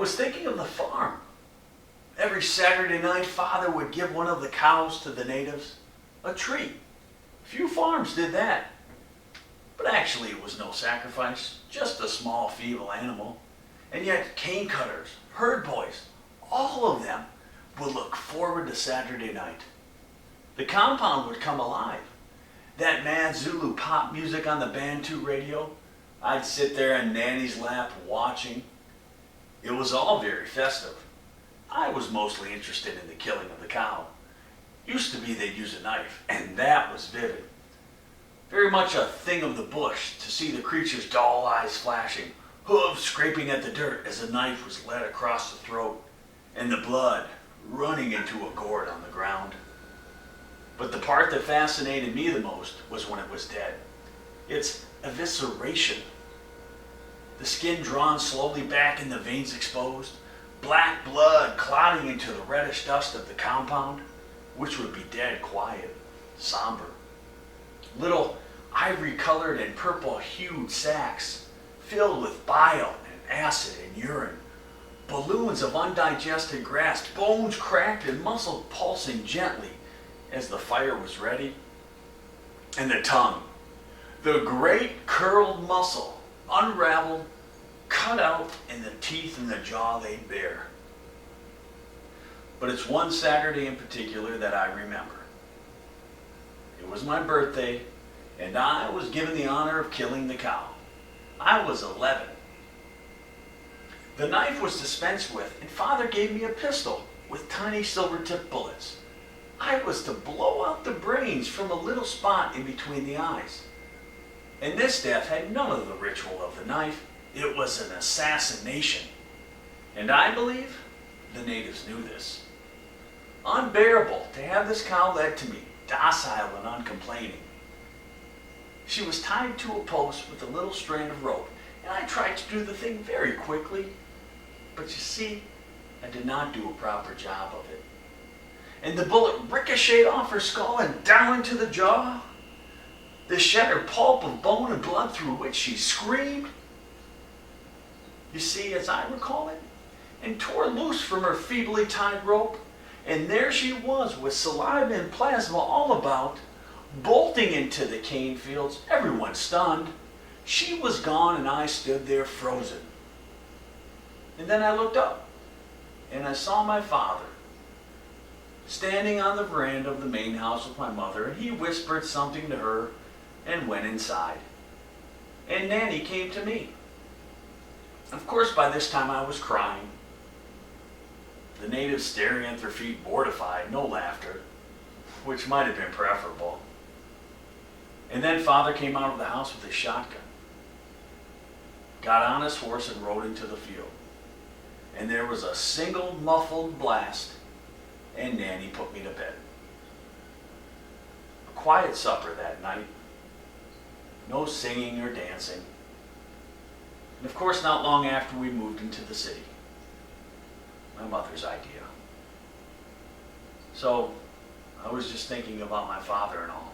was thinking of the farm. Every Saturday night, Father would give one of the cows to the natives, a treat. Few farms did that. But actually it was no sacrifice, just a small feeble animal. And yet cane cutters, herd boys, all of them would look forward to Saturday night. The compound would come alive. That mad Zulu pop music on the Bantu radio, I'd sit there in Nanny's lap watching. It was all very festive. I was mostly interested in the killing of the cow. Used to be they'd use a knife, and that was vivid. Very much a thing of the bush to see the creature's dull eyes flashing, hooves scraping at the dirt as a knife was led across the throat, and the blood running into a gourd on the ground. But the part that fascinated me the most was when it was dead. Its evisceration. The skin drawn slowly back and the veins exposed, black blood clotting into the reddish dust of the compound, which would be dead quiet, somber. Little ivory-colored and purple-hued sacs filled with bile and acid and urine, balloons of undigested grass, bones cracked and muscle pulsing gently as the fire was ready. And the tongue, the great curled muscle, unraveled, cut out, and the teeth in the jaw laid bare. But it's one Saturday in particular that I remember. It was my birthday, and I was given the honor of killing the cow. I was 11. The knife was dispensed with, and Father gave me a pistol with tiny silver-tipped bullets. I was to blow out the brains from a little spot in between the eyes. And this death had none of the ritual of the knife. It was an assassination. And I believe the natives knew this. Unbearable to have this cow led to me, docile and uncomplaining. She was tied to a post with a little strand of rope, and I tried to do the thing very quickly. But you see, I did not do a proper job of it. And the bullet ricocheted off her skull and down into the jaw. The shattered pulp of bone and blood through which she screamed. You see, as I recall it, and tore loose from her feebly tied rope, and there she was with saliva and plasma all about, bolting into the cane fields, everyone stunned. She was gone and I stood there frozen. And then I looked up and I saw my father standing on the veranda of the main house with my mother, and he whispered something to her and went inside. And Nanny came to me. Of course, by this time I was crying. The natives staring at their feet mortified, no laughter, which might have been preferable. And then Father came out of the house with his shotgun, got on his horse and rode into the field. And there was a single muffled blast, and Nanny put me to bed. A quiet supper that night. No singing or dancing. And of course, not long after we moved into the city. My mother's idea. So, I was just thinking about my father and all.